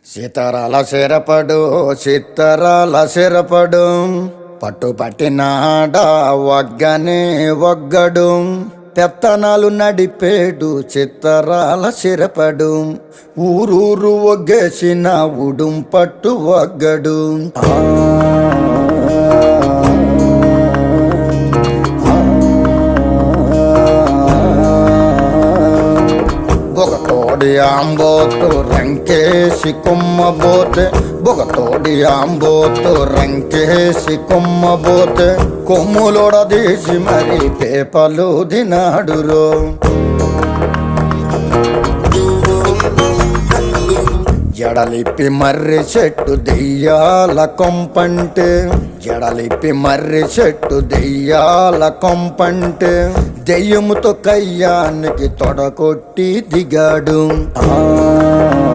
సీతారాల సిరపడు చిత్తరాల సిరపడు పట్టుపట్టినాడ ఒగ్గనే ఒగ్గడు పెత్తనాలు నడిపేడు చిత్తరాల సిరపడు ఊరూరు ఒగ్గేసిన ఉడుం పట్టు ఒగ్గడు బొగతోడి ఆంబోతు రంకేసి కొమ్మబోతే బొగతోడి ఆంబోతు రంకేసి కొమ్మబోతే కొమ్ములోడదీసి మరి పేపలు దినాడురో జడలిప్పి మర్రి చెట్టు దెయ్యాల కొంపంటే జడలిప్పి మర్రి చెట్టు దెయ్యాల కొంపంటే దెయ్యముతో కయ్యానికి తొడకొట్టి దిగాడు